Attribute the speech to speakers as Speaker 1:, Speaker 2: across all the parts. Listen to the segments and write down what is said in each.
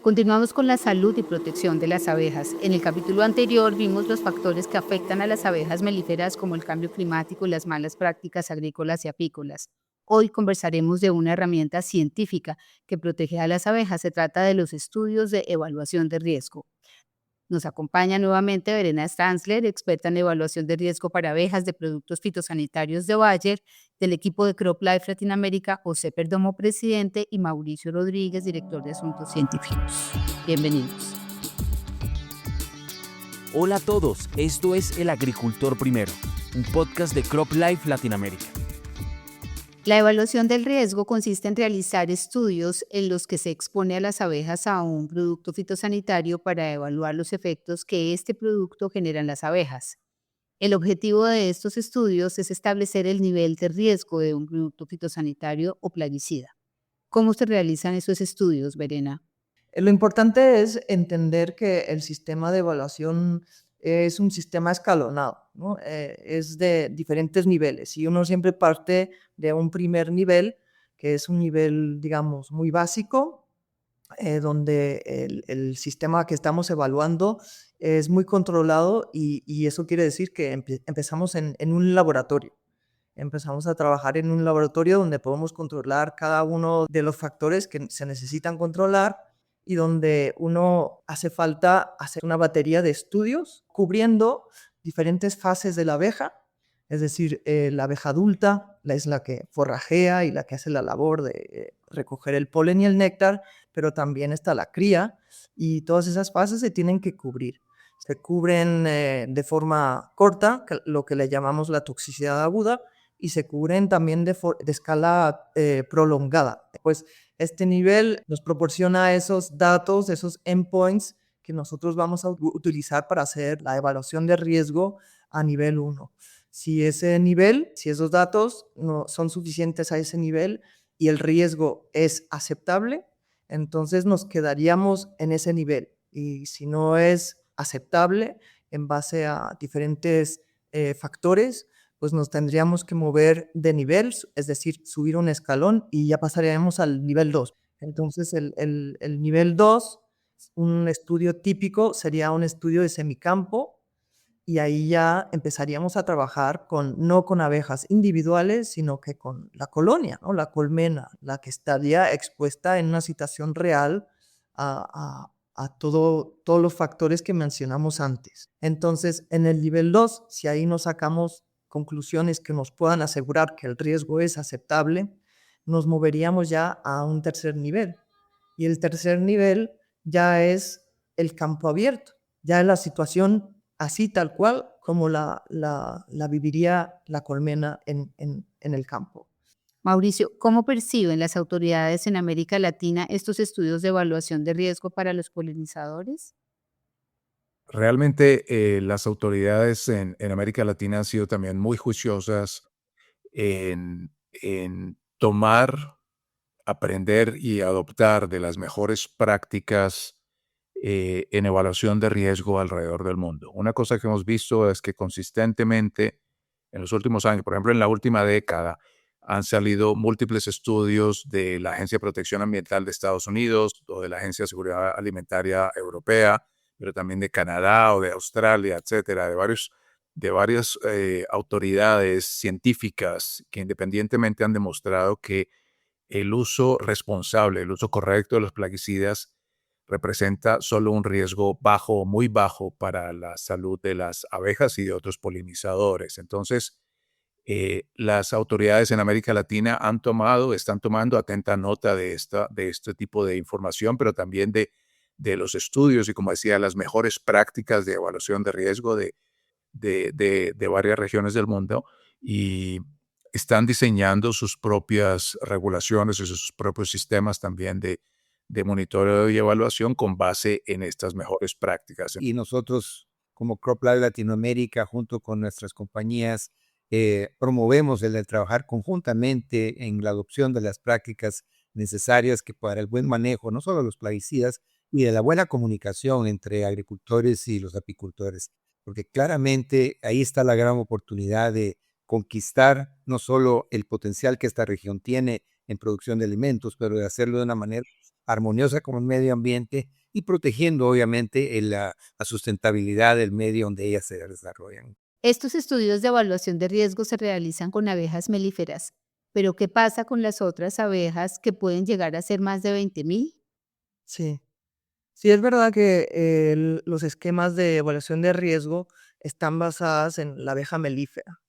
Speaker 1: Continuamos con la salud y protección de las abejas. En el capítulo anterior vimos los factores que afectan a las abejas melíferas como el cambio climático y las malas prácticas agrícolas y apícolas. Hoy conversaremos de una herramienta científica que protege a las abejas. Se trata de los estudios de evaluación de riesgo. Nos acompaña nuevamente Verena Stanzler, experta en evaluación de riesgo para abejas de productos fitosanitarios de Bayer, del equipo de CropLife Latinoamérica, José Perdomo, presidente, y Mauricio Rodríguez, director de Asuntos Científicos. Bienvenidos.
Speaker 2: Hola a todos, esto es El Agricultor Primero, un podcast de CropLife Latinoamérica.
Speaker 1: La evaluación del riesgo consiste en realizar estudios en los que se expone a las abejas a un producto fitosanitario para evaluar los efectos que este producto genera en las abejas. El objetivo de estos estudios es establecer el nivel de riesgo de un producto fitosanitario o plaguicida. ¿Cómo se realizan esos estudios, Verena?
Speaker 3: Lo importante es entender que el sistema de evaluación es un sistema escalonado, ¿no? Es de diferentes niveles y uno siempre parte de un primer nivel, que es un nivel, digamos, muy básico, donde el sistema que estamos evaluando es muy controlado y eso quiere decir que empezamos en un laboratorio. Empezamos a trabajar en un laboratorio donde podemos controlar cada uno de los factores que se necesitan controlar y donde uno hace falta hacer una batería de estudios cubriendo diferentes fases de la abeja, es decir, la abeja adulta es la que forrajea y la que hace la labor de recoger el polen y el néctar, pero también está la cría y todas esas fases se tienen que cubrir. Se cubren de forma corta, lo que le llamamos la toxicidad aguda, y se cubren también de escala prolongada. Pues este nivel nos proporciona esos datos, esos endpoints que nosotros vamos a utilizar para hacer la evaluación de riesgo a nivel 1. Si ese nivel, si esos datos no son suficientes a ese nivel y el riesgo es aceptable, entonces nos quedaríamos en ese nivel. Y si no es aceptable en base a diferentes factores, pues nos tendríamos que mover de nivel, es decir, subir un escalón y ya pasaríamos al nivel 2. Entonces, el nivel 2, un estudio típico, sería un estudio de semicampo y ahí ya empezaríamos a trabajar no con abejas individuales, sino que con la colonia, ¿no? La colmena, la que estaría expuesta en una situación real a todos los factores que mencionamos antes. Entonces, en el nivel 2, si ahí nos sacamos conclusiones que nos puedan asegurar que el riesgo es aceptable, nos moveríamos ya a un tercer nivel. Y el tercer nivel ya es el campo abierto, ya es la situación así tal cual como la viviría la colmena en el campo.
Speaker 1: Mauricio, ¿cómo perciben las autoridades en América Latina estos estudios de evaluación de riesgo para los polinizadores?
Speaker 4: Realmente las autoridades en América Latina han sido también muy juiciosas en tomar, aprender y adoptar de las mejores prácticas en evaluación de riesgo alrededor del mundo. Una cosa que hemos visto es que consistentemente en los últimos años, por ejemplo en la última década, han salido múltiples estudios de la Agencia de Protección Ambiental de Estados Unidos o de la Agencia de Seguridad Alimentaria Europea, pero también de Canadá o de Australia, etcétera, de varias autoridades científicas que independientemente han demostrado que el uso responsable, el uso correcto de los plaguicidas representa solo un riesgo bajo o muy bajo para la salud de las abejas y de otros polinizadores. Entonces, las autoridades en América Latina están tomando atenta nota de este tipo de información, pero también de los estudios y, como decía, las mejores prácticas de evaluación de riesgo de varias regiones del mundo y están diseñando sus propias regulaciones y sus propios sistemas también de monitoreo y evaluación con base en estas mejores prácticas.
Speaker 5: Y nosotros, como CropLife Latinoamérica, junto con nuestras compañías, promovemos el de trabajar conjuntamente en la adopción de las prácticas necesarias que para el buen manejo, no solo de los plaguicidas, y de la buena comunicación entre agricultores y los apicultores, porque claramente ahí está la gran oportunidad de conquistar no solo el potencial que esta región tiene en producción de alimentos, pero de hacerlo de una manera armoniosa con el medio ambiente y protegiendo obviamente la sustentabilidad del medio donde ellas se desarrollan.
Speaker 1: Estos estudios de evaluación de riesgo se realizan con abejas melíferas, pero ¿qué pasa con las otras abejas que pueden llegar a ser más de 20.000?
Speaker 3: Sí. Sí, es verdad que los esquemas de evaluación de riesgo están basadas en la abeja melífera.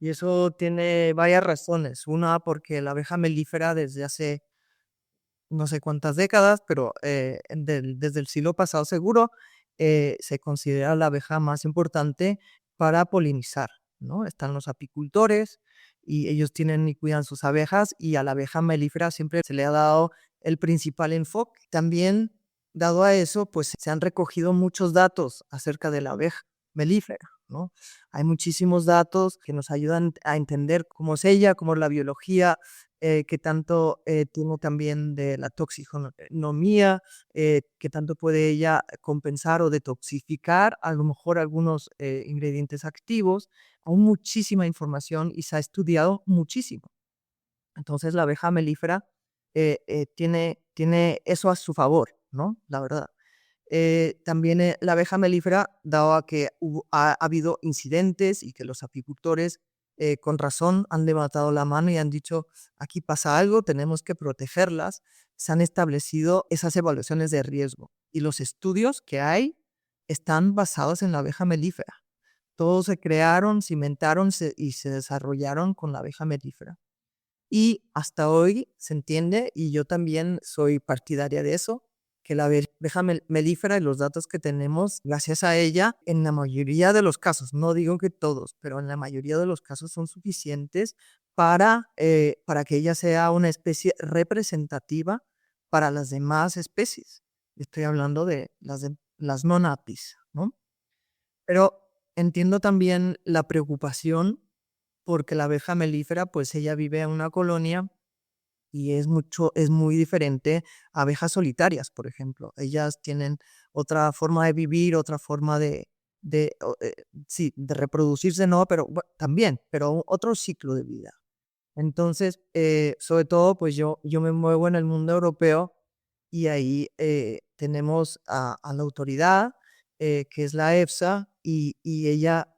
Speaker 3: Y eso tiene varias razones. Una, porque la abeja melífera desde hace no sé cuántas décadas, pero desde el siglo pasado seguro, se considera la abeja más importante para polinizar, ¿no? Están los apicultores y ellos tienen y cuidan sus abejas y a la abeja melífera siempre se le ha dado el principal enfoque. También, dado a eso, pues se han recogido muchos datos acerca de la abeja melífera, ¿no? Hay muchísimos datos que nos ayudan a entender cómo es ella, cómo es la biología, qué tanto tiene también de la toxiconomía, qué tanto puede ella compensar o detoxificar a lo mejor algunos ingredientes activos. Hay muchísima información y se ha estudiado muchísimo. Entonces la abeja melífera tiene eso a su favor, ¿no? La verdad. También la abeja melífera, dado a que ha habido incidentes y que los apicultores con razón han levantado la mano y han dicho, aquí pasa algo, tenemos que protegerlas, se han establecido esas evaluaciones de riesgo. Y los estudios que hay están basados en la abeja melífera. Todos se crearon, cimentaron y se desarrollaron con la abeja melífera. Y hasta hoy se entiende, y yo también soy partidaria de eso, que la abeja melífera y los datos que tenemos, gracias a ella, en la mayoría de los casos, no digo que todos, pero en la mayoría de los casos son suficientes para que ella sea una especie representativa para las demás especies. Estoy hablando de las non-apis, ¿no? Pero entiendo también la preocupación porque la abeja melífera, pues ella vive en una colonia y es muy diferente a abejas solitarias, por ejemplo. Ellas tienen otra forma de vivir, otra forma sí, de reproducirse, no, pero también, pero otro ciclo de vida. Entonces, sobre todo, pues yo me muevo en el mundo europeo y ahí tenemos a la autoridad, que es la EFSA, y ella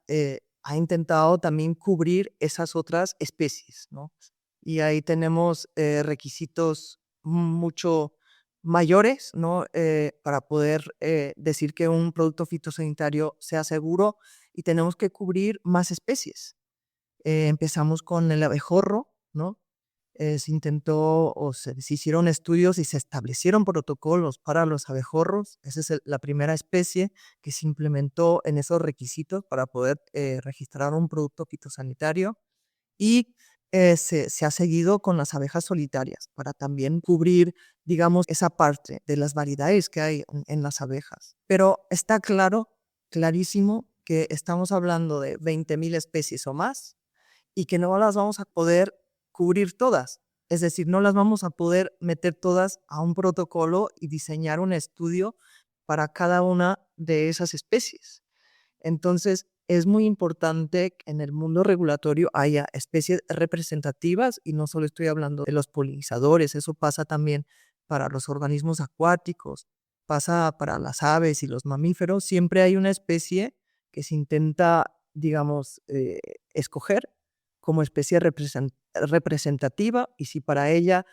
Speaker 3: ha intentado también cubrir esas otras especies, ¿no? Y ahí tenemos requisitos mucho mayores, ¿no? Para poder decir que un producto fitosanitario sea seguro y tenemos que cubrir más especies. Empezamos con el abejorro, ¿no? Se intentó se hicieron estudios y se establecieron protocolos para los abejorros. Esa es la primera especie que se implementó en esos requisitos para poder registrar un producto fitosanitario. Y se ha seguido con las abejas solitarias para también cubrir, digamos, esa parte de las variedades que hay en las abejas. Pero está clarísimo que estamos hablando de 20.000 especies o más y que no las vamos a poder cubrir todas. Es decir, no las vamos a poder meter todas a un protocolo y diseñar un estudio para cada una de esas especies. Entonces, es muy importante que en el mundo regulatorio haya especies representativas y no solo estoy hablando de los polinizadores, eso pasa también para los organismos acuáticos, pasa para las aves y los mamíferos. Siempre hay una especie que se intenta, digamos, escoger como especie representativa y si para esa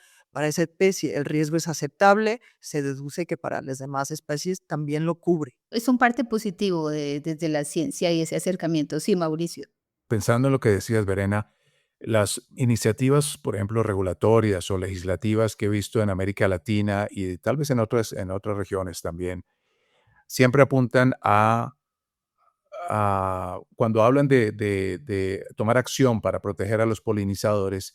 Speaker 3: especie el riesgo es aceptable, se deduce que para las demás especies también lo cubre.
Speaker 1: Es un parte positivo desde la ciencia y ese acercamiento. Sí, Mauricio.
Speaker 4: Pensando en lo que decías, Verena, las iniciativas, por ejemplo, regulatorias o legislativas que he visto en América Latina y tal vez en otras regiones también, siempre apuntan cuando hablan de tomar acción para proteger a los polinizadores,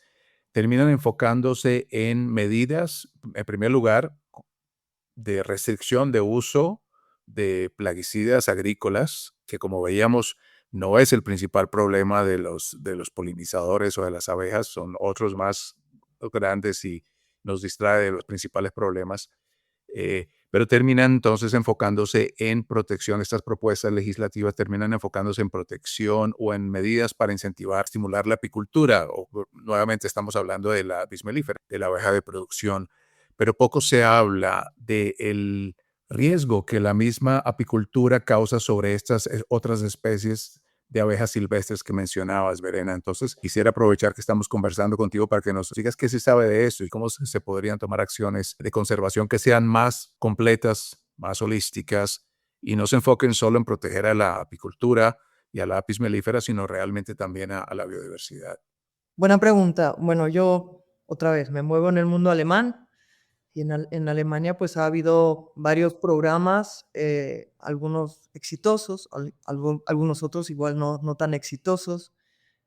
Speaker 4: terminan enfocándose en medidas, en primer lugar, de restricción de uso de plaguicidas agrícolas, que como veíamos no es el principal problema de los polinizadores o de las abejas, son otros más grandes y nos distrae de los principales problemas. Pero terminan entonces enfocándose en protección. Estas propuestas legislativas terminan enfocándose en protección o en medidas para incentivar, estimular la apicultura. Nuevamente estamos hablando de la Apis mellifera, de la abeja de producción. pero poco se habla del riesgo que la misma apicultura causa sobre estas otras especies de abejas silvestres que mencionabas, Verena. Entonces, quisiera aprovechar que estamos conversando contigo para que nos digas qué se sabe de eso y cómo se podrían tomar acciones de conservación que sean más completas, más holísticas y no se enfoquen solo en proteger a la apicultura y a la apis mellifera, sino realmente también a la biodiversidad.
Speaker 3: Buena pregunta. Bueno, yo otra vez me muevo en el mundo alemán y en Alemania pues ha habido varios programas, algunos exitosos, algunos otros igual no tan exitosos,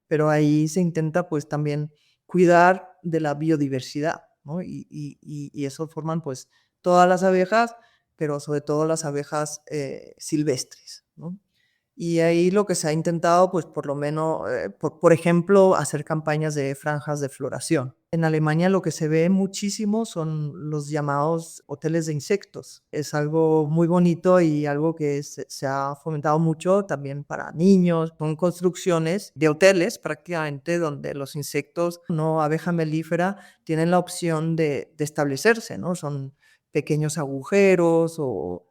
Speaker 3: pero ahí se intenta pues también cuidar de la biodiversidad, ¿no? Y eso forman pues todas las abejas, pero sobre todo las abejas silvestres, ¿no? Y ahí lo que se ha intentado, pues por lo menos, por ejemplo, hacer campañas de franjas de floración. En Alemania lo que se ve muchísimo son los llamados hoteles de insectos. Es algo muy bonito y algo que se ha fomentado mucho también para niños. Son construcciones de hoteles prácticamente donde los insectos no abeja melífera tienen la opción de establecerse, ¿no? Son pequeños agujeros o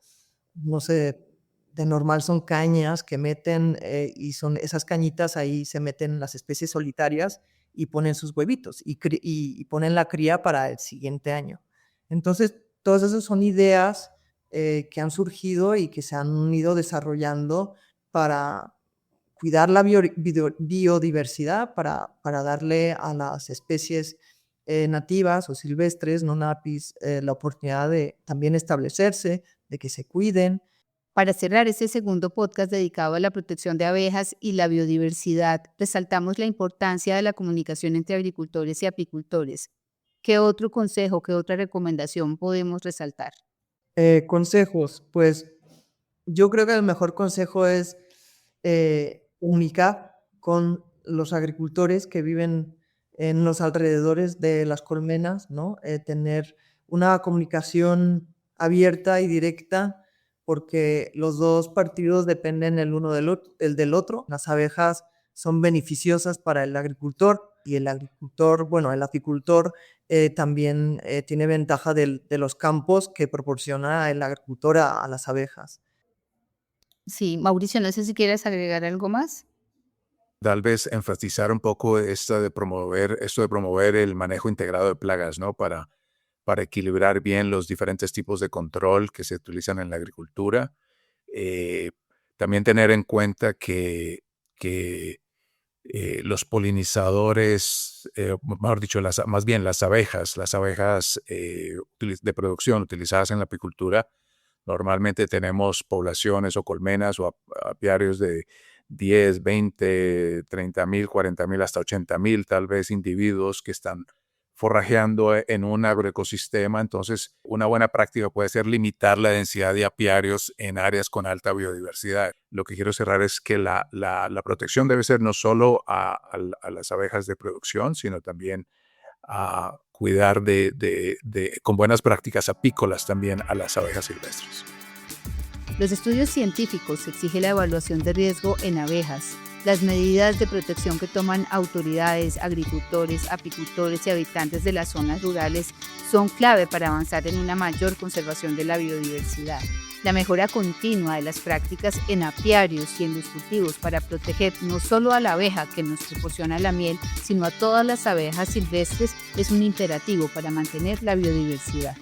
Speaker 3: no sé, de normal son cañas que meten y son esas cañitas ahí se meten las especies solitarias y ponen sus huevitos y ponen la cría para el siguiente año. Entonces, todas esas son ideas que han surgido y que se han ido desarrollando para cuidar la biodiversidad, para darle a las especies nativas o silvestres, non apis, la oportunidad de también establecerse, de que se cuiden.
Speaker 1: Para cerrar este segundo podcast dedicado a la protección de abejas y la biodiversidad, resaltamos la importancia de la comunicación entre agricultores y apicultores. ¿Qué otro consejo, qué otra recomendación podemos resaltar?
Speaker 3: Consejos, pues yo creo que el mejor consejo es comunicar con los agricultores que viven en los alrededores de las colmenas, ¿no? Tener una comunicación abierta y directa, porque los dos partidos dependen el uno del otro. Las abejas son beneficiosas para el agricultor y el agricultor, bueno, el apicultor también tiene ventaja de los campos que proporciona el agricultor a las abejas.
Speaker 1: Sí, Mauricio, no sé si quieres agregar algo más.
Speaker 4: Tal vez enfatizar un poco esto de promover el manejo integrado de plagas, ¿no? Para equilibrar bien los diferentes tipos de control que se utilizan en la agricultura. También tener en cuenta que los polinizadores, mejor dicho, más bien las abejas de producción utilizadas en la apicultura, normalmente tenemos poblaciones o colmenas o apiarios de 10, 20, 30,000, 40,000, hasta 80,000 tal vez individuos que están forrajeando en un agroecosistema. Entonces, una buena práctica puede ser limitar la densidad de apiarios en áreas con alta biodiversidad. Lo que quiero cerrar es que la protección debe ser no solo a las abejas de producción, sino también a cuidar con buenas prácticas apícolas también a las abejas silvestres.
Speaker 1: Los estudios científicos exigen la evaluación de riesgo en abejas. Las medidas de protección que toman autoridades, agricultores, apicultores y habitantes de las zonas rurales son clave para avanzar en una mayor conservación de la biodiversidad. La mejora continua de las prácticas en apiarios y en los cultivos para proteger no solo a la abeja que nos proporciona la miel, sino a todas las abejas silvestres es un imperativo para mantener la biodiversidad.